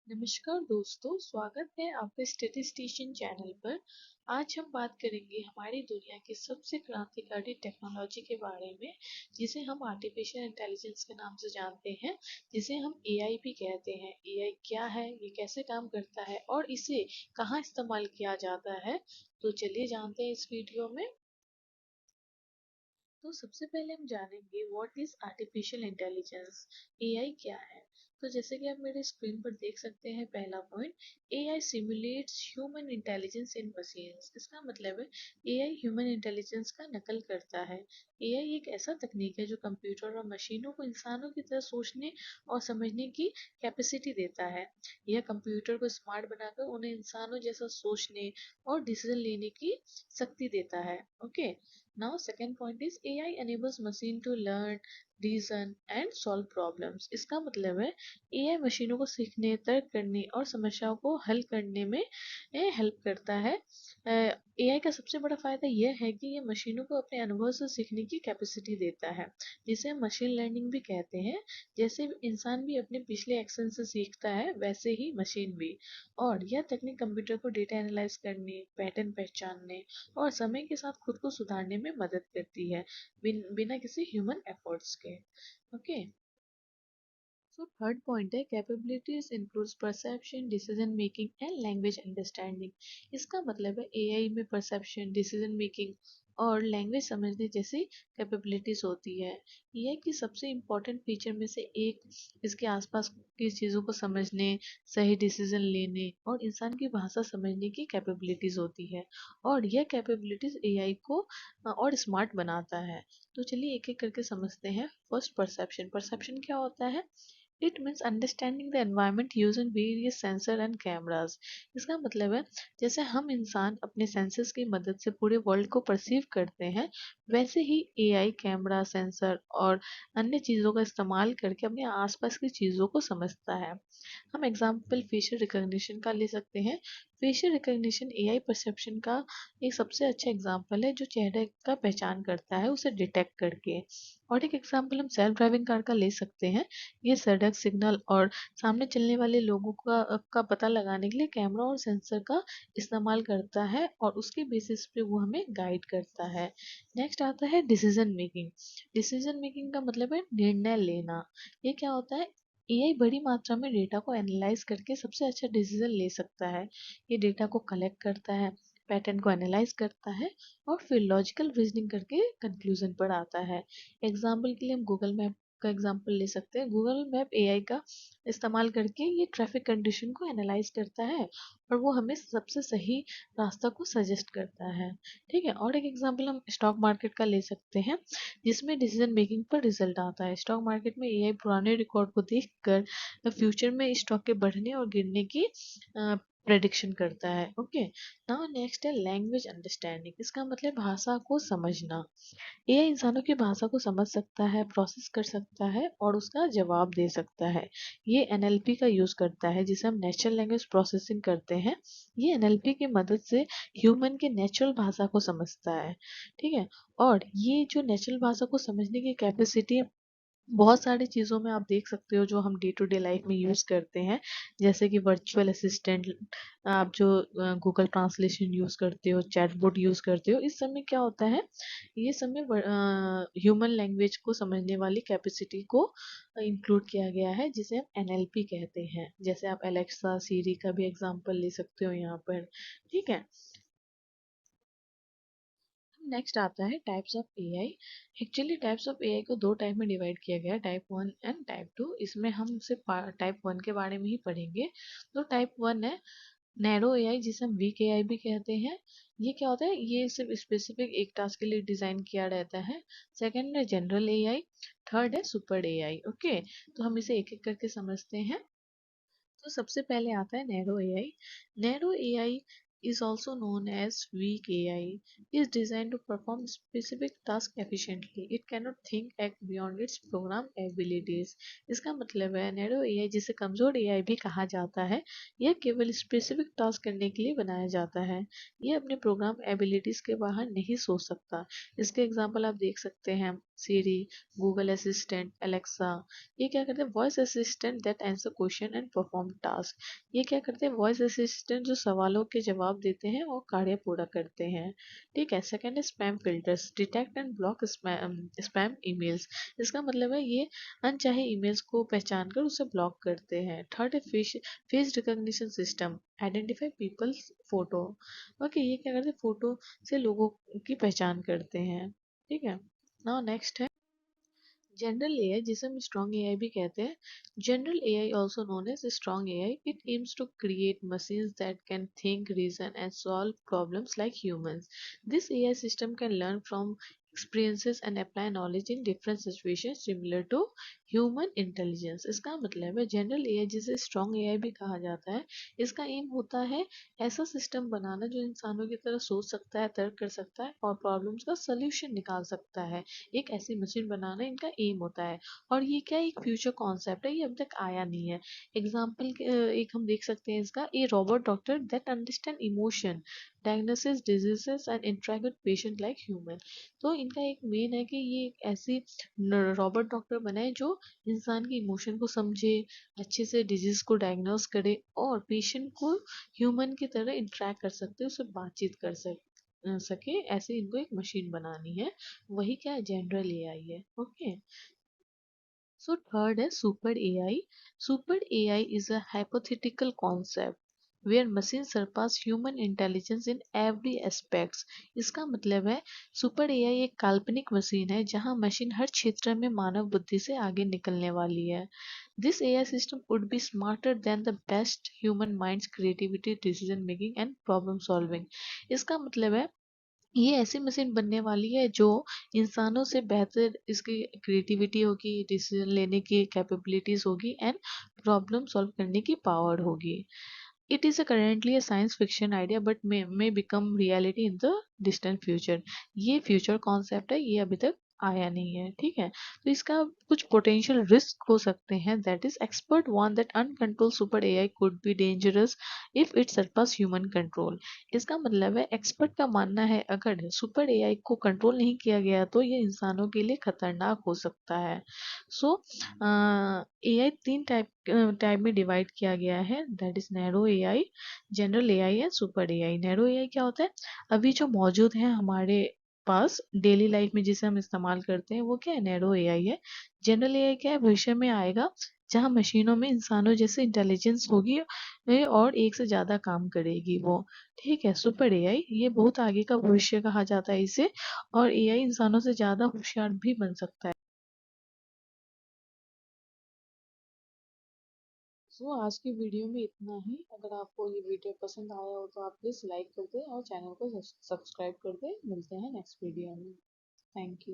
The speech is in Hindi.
नमस्कार दोस्तों, स्वागत है आपके स्टैटिस्टिशियन चैनल पर। आज हम बात करेंगे हमारी दुनिया की सबसे क्रांतिकारी टेक्नोलॉजी के बारे में, जिसे हम आर्टिफिशियल इंटेलिजेंस के नाम से जानते हैं, जिसे हम एआई भी कहते हैं। एआई क्या है, ये कैसे काम करता है और इसे कहाँ इस्तेमाल किया जाता है, तो चलिए जानते हैं इस वीडियो में। तो सबसे पहले हम जानेंगे what is artificial intelligence, AI क्या है। तो जैसे कि आप मेरे स्क्रीन पर देख सकते हैं, पहला पॉइंट, एआई सिमुलेट्स ह्यूमन इंटेलिजेंस इन मशीन्स। इसका मतलब है एआई ह्यूमन इंटेलिजेंस का नकल करता है। एआई एक ऐसा तकनीक है जो कंप्यूटर और मशीनों को इंसानों की तरह सोचने और समझने की कैपेसिटी देता है। यह कंप्यूटर को स्मार्ट बनाकर उन्हें इंसानों जैसा सोचने और डिसीजन लेने की शक्ति देता है। Okay, now second point is AI enables machine to learn, reason and solve problems। इसका मतलब है AI मशीनों को सीखने, तर्क करने और समस्याओं को हल करने में हेल्प करता है। AI का सबसे बड़ा फायदा यह है कि यह मशीनों को अपने अनुभव से सीखने की कैपेसिटी देता है, जिसे हम मशीन लर्निंग भी कहते हैं। जैसे इंसान भी अपने पिछले एक्शन से सीखता है, वैसे ही मशीन भी। और यह तकनीक कंप्यूटर को डेटा एनालाइज करने, पैटर्न पहचानने और समय के साथ खुद को सुधारने में मदद करती है, बिना किसी ह्यूमन एफर्ट्स के। ओके, सो थर्ड पॉइंट है capabilities includes perception, decision making and language understanding. इसका मतलब है एआई में परसेप्शन, डिसीजन मेकिंग और लैंग्वेज समझने जैसी कैपेबिलिटीज होती है। एआई की सबसे इम्पोर्टेंट फीचर में से एक इसके आसपास की चीज़ों को समझने, सही डिसीजन लेने और इंसान की भाषा समझने की कैपेबिलिटीज होती है। और यह कैपेबिलिटीज एआई को और स्मार्ट बनाता है। तो चलिए एक एक करके समझते हैं। First, perception. परसेप्शन क्या होता है? It means understanding the environment using various sensor and cameras। इसका मतलब है जैसे हम इंसान अपने सेंसर्स की मदद से पूरे वर्ल्ड को परसीव करते हैं, वैसे ही एआई कैमरा, सेंसर और अन्य चीज़ों का इस्तेमाल करके अपने आसपास की चीज़ों को समझता है। हम एग्जाम्पल फेशियल रिकॉग्निशन का ले सकते हैं। फेशियल रिकॉग्निशन एआई परसेप्शन का एक सबसे अच्छा एग्जाम्पल है, जो चेहरे का पहचान करता है उसे डिटेक्ट करके। और एक एग्जाम्पल हम सेल्फ ड्राइविंग कार का ले सकते हैं। ये सड़क सिग्नल और सामने चलने वाले लोगों का पता लगाने के लिए कैमरा और सेंसर का इस्तेमाल करता है और उसके बेसिस पे वो हमें गाइड करता है। नेक्स्ट आता है डिसीजन मेकिंग। डिसीजन मेकिंग का मतलब है निर्णय लेना। ये क्या होता है? एआई बड़ी मात्रा में डेटा को एनालाइज करके सबसे अच्छा डिसीजन ले सकता है। ये डेटा को कलेक्ट करता है, पैटर्न को एनालाइज करता है और फिर लॉजिकल रीजनिंग करके कंक्लूजन पर आता है। एग्जाम्पल के लिए हम गूगल मैप का एग्जाम्पल ले सकते हैं। गूगल मैप एआई का इस्तेमाल करके ये ट्रैफिक कंडीशन को एनालाइज करता है और वो हमें सबसे सही रास्ता को सजेस्ट करता है। ठीक है, और एक एग्जाम्पल हम स्टॉक मार्केट का ले सकते हैं, जिसमें डिसीजन मेकिंग पर रिजल्ट आता है। स्टॉक मार्केट में एआई पुराने रिकॉर्ड को देखकर फ्यूचर में स्टॉक के बढ़ने और गिरने की प्रेडिक्शन करता है। ओके, नाउ नेक्स्ट है लैंग्वेज अंडरस्टैंडिंग। इसका मतलब भाषा को समझना। एआई इंसानों की भाषा को समझ सकता है, प्रोसेस कर सकता है और उसका जवाब दे सकता है। ये एनएलपी का यूज करता है, जिसे हम नेचुरल लैंग्वेज प्रोसेसिंग करते हैं। ये एनएलपी की मदद से ह्यूमन के नेचुरल भाषा को समझता है। ठीक है, और ये जो नेचुरल भाषा को समझने की कैपेसिटी बहुत सारी चीज़ों में आप देख सकते हो जो हम डे टू डे लाइफ में यूज़ करते हैं, जैसे कि वर्चुअल असिस्टेंट, आप जो गूगल ट्रांसलेशन यूज़ करते हो, चैटबॉट यूज़ करते हो। इस सब में क्या होता है, ये सब में ह्यूमन लैंग्वेज को समझने वाली कैपेसिटी को इंक्लूड किया गया है, जिसे हम एनएलपी कहते हैं। जैसे आप एलेक्सा, सीरी का भी एग्जांपल ले सकते हो यहाँ पर। ठीक है, नेक्स्ट आता है types of AI. Actually types of AI को दो टाइप में डिवाइड किया गया है, टाइप 1 एंड टाइप 2। इसमें हम सिर्फ टाइप 1 के बारे में ही पढ़ेंगे। तो टाइप 1 है नैरो एआई, जिसे हम वीक एआई भी कहते हैं। ये क्या होता है? ये सिर्फ स्पेसिफिक एक टास्क के लिए डिजाइन किया रहता है। सेकंड है जनरल एआई। थर्ड है सुपर एआई। ओके, तो हम इसे एक एक करके समझते हैं। तो सबसे पहले आता है narrow AI. Narrow AI is also known as weak AI, is designed to perform specific tasks efficiently. It cannot think, act beyond its program abilities. इसका मतलब है नैरो एआई, जिसे कमजोर एआई भी कहा जाता है, यह केवल स्पेसिफिक टास्क करने के लिए बनाया जाता है। यह अपने प्रोग्राम एबिलिटीज के बाहर नहीं सोच सकता। इसके एग्जाम्पल आप देख सकते हैं, सीरी, गूगल असिस्टेंट, एलेक्सा। ये क्या करते हैं, voice assistant that answer question and perform task. ये क्या करते हैं, वॉइस असिस्टेंट जो सवालों के जवाब देते हैं और कार्य पूरा करते हैं। ठीक है। सेकंड है spam filters, detect and block spam emails. इसका मतलब है ये अनचाहे ईमेल्स को पहचान कर उसे ब्लॉक करते हैं। थर्ड है face recognition system, identify people's photo. Okay, ये क्या करते हैं, फोटो से लोगों की पहचान करते हैं। ठीक है। नाउ नेक्स्ट है जनरल एआई, जिसे हम स्ट्रॉन्ग एआई भी कहते हैं। General AI also known as strong AI, it aims to create machines that can think, reason and solve problems like humans. This AI system can learn from experiences and apply knowledge in different situations similar to human intelligence. इसका मतलब है जनरल एआई, जिसे स्ट्रॉन्ग एआई भी कहा जाता है, इसका एम होता है ऐसा सिस्टम बनाना जो इंसानों की तरह सोच सकता है, तर्क कर सकता है और प्रॉब्लम्स का सोल्यूशन निकाल सकता है। एक ऐसी मशीन बनाना इनका एम होता है। और ये क्या एक फ्यूचर कॉन्सेप्ट है, ये अभी तक आया नहीं है। एग्जाम्पल एक हम देख सकते हैं इसका, ए robot doctor that understand emotion, diagnosis diseases and interact with patient like human. तो इनका एक मेन है कि ये एक ऐसी रोबोट डॉक्टर बनाए जो इंसान के इमोशन को समझे, अच्छे से डिजीज को डायग्नोस करे और पेशेंट को ह्यूमन की तरह इंटरेक्ट कर सकते, उससे बातचीत कर सके, ऐसे इनको एक मशीन बनानी है। वही क्या जनरल एआई है। ओके। सो थर्ड है super AI. Super AI is a hypothetical concept where machines surpass human intelligence in every aspects. इसका मतलब है सुपर एआई एक काल्पनिक मशीन है जहां मशीन हर क्षेत्र में मानव बुद्धि से आगे निकलने वाली है। This AI system would be smarter than the best human minds, creativity, decision making and problem solving. इसका मतलब है ये ऐसी मशीन बनने वाली है जो इंसानों से बेहतर इसकी क्रिएटिविटी होगी, डिसीजन लेने की कैपेबिलिटीज होगी एंड प्रॉब्लम सॉल्व करने की पावर होगी। It is currently a science fiction idea but may become reality in the distant future. ये फ्यूचर कॉन्सेप्ट है, ये अभी तक आया नहीं है। ठीक है। तो इसका कुछ पोटेंशियल रिस्क हो सकते हैं, that is expert warn that uncontrol super AI could be dangerous if it surpass human control. इसका मतलब है एक्सपर्ट का मानना है अगर सुपर एआई को कंट्रोल नहीं किया गया तो ये इंसानों के लिए खतरनाक हो सकता है। सो एआई तीन टाइप में डिवाइड किया गया है, that is narrow AI, general AI and super AI. Narrow AI क्या होता है, अभी जो मौजूद है हमारे पास डेली लाइफ में जिसे हम इस्तेमाल करते हैं वो क्या है, नैरो एआई है। जनरल एआई क्या है, भविष्य में आएगा जहाँ मशीनों में इंसानों जैसे इंटेलिजेंस होगी और एक से ज्यादा काम करेगी वो। ठीक है। सुपर एआई ये बहुत आगे का भविष्य कहा जाता है इसे, और एआई इंसानों से ज्यादा होशियार भी बन सकता है। सो आज की वीडियो में इतना ही। अगर आपको ये वीडियो पसंद आया हो तो आप प्लीज़ लाइक कर दें और चैनल को सब्सक्राइब कर दें। मिलते हैं नेक्स्ट वीडियो में। Thank you.